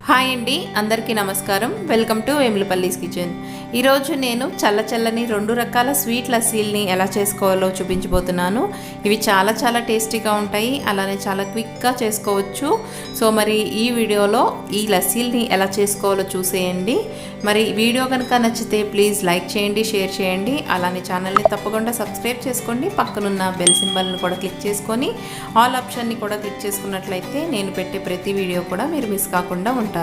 Hi అండి, అందరికీ నమస్కారం. Welcome to Vemulapalli's kitchen. ఈరోజు నేను చల్లని 2 రకాల స్వీట్ లస్సీల్ని ఎలా చేసుకోవాలో చూపించబోతున్నాను. ఇవి చాలా టేస్టీగా ఉంటాయి, అలానే చాలా క్విక్గా చేసుకోవచ్చు. సో మరి ఈ వీడియోలో ఈ లస్సీల్ని ఎలా చేసుకోవాలో చూసేయండి. మరి వీడియో కనుక నచ్చితే ప్లీజ్ లైక్ చేయండి, షేర్ చేయండి, అలానే ఛానల్ని తప్పకుండా సబ్స్క్రైబ్ చేసుకోండి. పక్కనున్న బెల్ సింబల్ని కూడా క్లిక్ చేసుకొని ఆల్ ఆప్షన్ని కూడా క్లిక్ చేసుకున్నట్లయితే నేను పెట్టే ప్రతి వీడియో కూడా మీరు మిస్ కాకుండా ఉంటారు.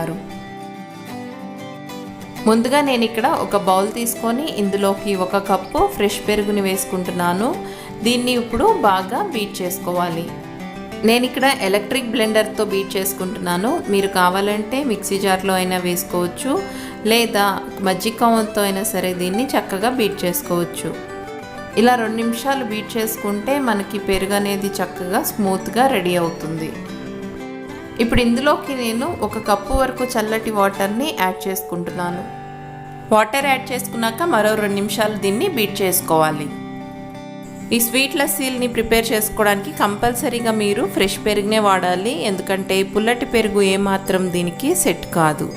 ముందుగా నేను ఇక్కడ ఒక బౌల్ తీసుకొని ఇందులోకి 1 కప్పు ఫ్రెష్ పెరుగుని వేసుకుంటున్నాను. దీన్ని ఇప్పుడు బాగా బీట్ చేసుకోవాలి. నేను ఇక్కడ ఎలక్ట్రిక్ బ్లెండర్తో బీట్ చేసుకుంటున్నాను. మీరు కావాలంటే మిక్సీ జార్లో అయినా వేసుకోవచ్చు, లేదా మజ్జిగ కవ్వంతో అయినా సరే దీన్ని చక్కగా బీట్ చేసుకోవచ్చు. ఇలా 2 నిమిషాలు బీట్ చేసుకుంటే మనకి పెరుగు అనేది చక్కగా స్మూత్గా రెడీ అవుతుంది. ఇప్పుడు ఇందులోకి నేను 1 కప్పు వరకు చల్లటి వాటర్ని యాడ్ చేసుకుంటున్నాను. వాటర్ యాడ్ చేసుకున్నాక మరో 2 నిమిషాలు దీన్ని బీట్ చేసుకోవాలి. ఈ స్వీట్ లస్సీల్ని ప్రిపేర్ చేసుకోవడానికి కంపల్సరీగా మీరు ఫ్రెష్ పెరుగునే వాడాలి, ఎందుకంటే పుల్లటి పెరుగు ఏమాత్రం దీనికి సెట్ కాదు.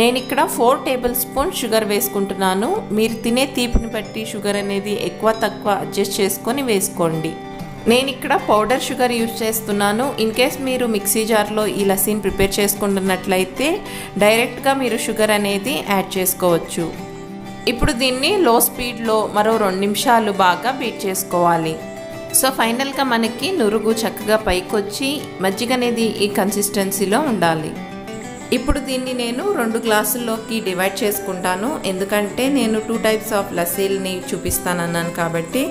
నేను ఇక్కడ 4 టేబుల్ స్పూన్ షుగర్ వేసుకుంటున్నాను. మీరు తినే తీపిని బట్టి షుగర్ అనేది ఎక్కువ తక్కువ అడ్జస్ట్ చేసుకొని వేసుకోండి. నేను ఇక్కడ పౌడర్ షుగర్ యూజ్ చేస్తున్నాను. ఇన్ కేస్ మీరు మిక్సీ జార్లో ఈ లస్సీని ప్రిపేర్ చేసుకుంటున్నట్లయితే డైరెక్ట్గా మీరు షుగర్ అనేది యాడ్ చేసుకోవచ్చు. ఇప్పుడు దీన్ని లో స్పీడ్లో మరో 2 నిమిషాలు బాగా బీట్ చేసుకోవాలి. సో ఫైనల్గా మనకి నురుగు చక్కగా పైకొచ్చి మజ్జిగ అనేది ఈ కన్సిస్టెన్సీలో ఉండాలి. ఇప్పుడు దీన్ని నేను 2 గ్లాసుల్లోకి డివైడ్ చేసుకుంటాను, ఎందుకంటే నేను 2 టైప్స్ ఆఫ్ లస్సీల్ని చూపిస్తానన్నాను కాబట్టి.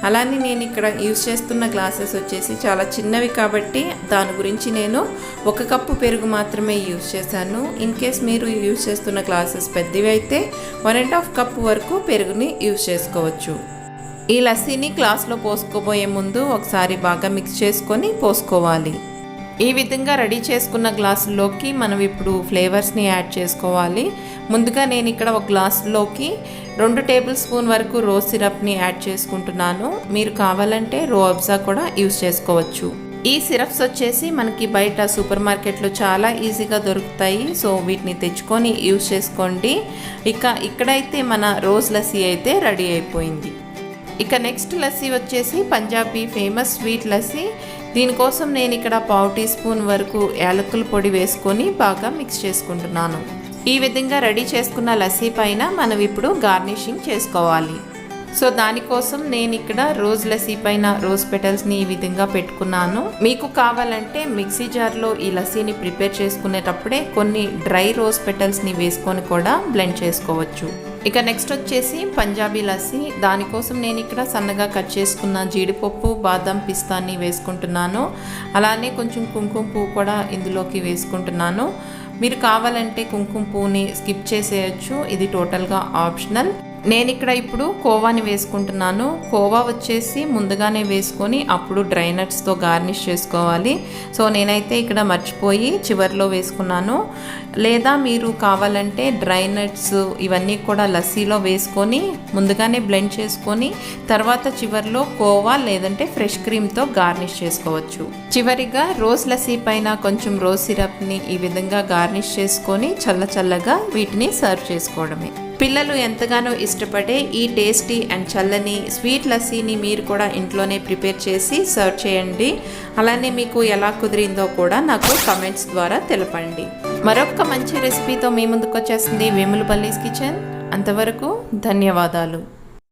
అలానే నేను ఇక్కడ యూజ్ చేస్తున్న గ్లాసెస్ వచ్చేసి చాలా చిన్నవి కాబట్టి దాని గురించి నేను 1 కప్పు పెరుగు మాత్రమే యూజ్ చేశాను. ఇన్ కేస్ మీరు యూజ్ చేస్తున్న గ్లాసెస్ పెద్దవి అయితే 1.5 కప్పు వరకు పెరుగుని యూజ్ చేసుకోవచ్చు. ఈ లస్సీని గ్లాస్లో పోసుకోబోయే ముందు ఒకసారి బాగా మిక్స్ చేసుకొని పోసుకోవాలి. ఈ విధంగా రెడీ చేసుకున్న గ్లాసుల్లోకి మనం ఇప్పుడు ఫ్లేవర్స్ని యాడ్ చేసుకోవాలి. ముందుగా నేను ఇక్కడ ఒక గ్లాసులోకి 2 టేబుల్ స్పూన్ వరకు రోజ్ సిరప్ని యాడ్ చేసుకుంటున్నాను. మీరు కావాలంటే రోఅబ్జా కూడా యూజ్ చేసుకోవచ్చు. ఈ సిరప్స్ వచ్చేసి మనకి బయట సూపర్ మార్కెట్లో చాలా ఈజీగా దొరుకుతాయి. సో వీటిని తెచ్చుకొని యూజ్ చేసుకోండి. ఇక్కడైతే మన రోజ్ లస్సీ అయితే రెడీ అయిపోయింది. ఇక నెక్స్ట్ లస్సీ వచ్చేసి పంజాబీ ఫేమస్ స్వీట్ లస్సీ. దీనికోసం నేను ఇక్కడ 1/2 టీ స్పూన్ వరకు యాలకుల పొడి వేసుకొని బాగా మిక్స్ చేసుకుంటున్నాను. ఈ విధంగా రెడీ చేసుకున్న లస్సీ పైన మనం ఇప్పుడు గార్నిషింగ్ చేసుకోవాలి. సో దానికోసం నేను ఇక్కడ రోజ్ లస్సీ పైన రోజ్ పెటల్స్ని ఈ విధంగా పెట్టుకున్నాను. మీకు కావాలంటే మిక్సీ జార్లో ఈ లస్సీని ప్రిపేర్ చేసుకునేటప్పుడే కొన్ని డ్రై రోజ్ పెటల్స్ని వేసుకొని కూడా బ్లెండ్ చేసుకోవచ్చు. ఇక నెక్స్ట్ వచ్చేసి పంజాబీ లస్సీ. దానికోసం నేను ఇక్కడ సన్నగా కట్ చేసుకున్న జీడిపప్పు, బాదం, పిస్తాని వేసుకుంటున్నాను. అలానే కొంచెం కుంకుమ పువ్వు కూడా ఇందులోకి వేసుకుంటున్నాను. మీరు కావాలంటే కుంకుమ పువ్వుని స్కిప్ చేసేయచ్చు, ఇది టోటల్గా ఆప్షనల్. నేను ఇక్కడ ఇప్పుడు కోవాని వేసుకుంటున్నాను. కోవా వచ్చేసి ముందుగానే వేసుకొని అప్పుడు డ్రై నట్స్తో గార్నిష్ చేసుకోవాలి. సో నేనైతే ఇక్కడ మర్చిపోయి చివరిలో వేసుకున్నాను. లేదా మీరు కావాలంటే డ్రై నట్స్ ఇవన్నీ కూడా లస్సీలో వేసుకొని ముందుగానే బ్లెండ్ చేసుకొని తర్వాత చివరిలో కోవా లేదంటే ఫ్రెష్ క్రీమ్తో గార్నిష్ చేసుకోవచ్చు. చివరిగా రోజ్ లస్సీ పైన కొంచెం రోజ్ సిరప్ని ఈ విధంగా గార్నిష్ చేసుకొని చల్లగా వీటిని సర్వ్ చేసుకోవడమే. పిల్లలు ఎంతగానో ఇష్టపడే ఈ టేస్టీ అండ్ చల్లని స్వీట్ లస్సీని మీరు కూడా ఇంట్లోనే ప్రిపేర్ చేసి సర్వ్ చేయండి. అలానే మీకు ఎలా కుదిరిందో కూడా నాకు కమెంట్స్ ద్వారా తెలపండి. మరొక మంచి రెసిపీతో మీ ముందుకు వచ్చేస్తుంది వెములపల్లీస్ కిచెన్. అంతవరకు ధన్యవాదాలు.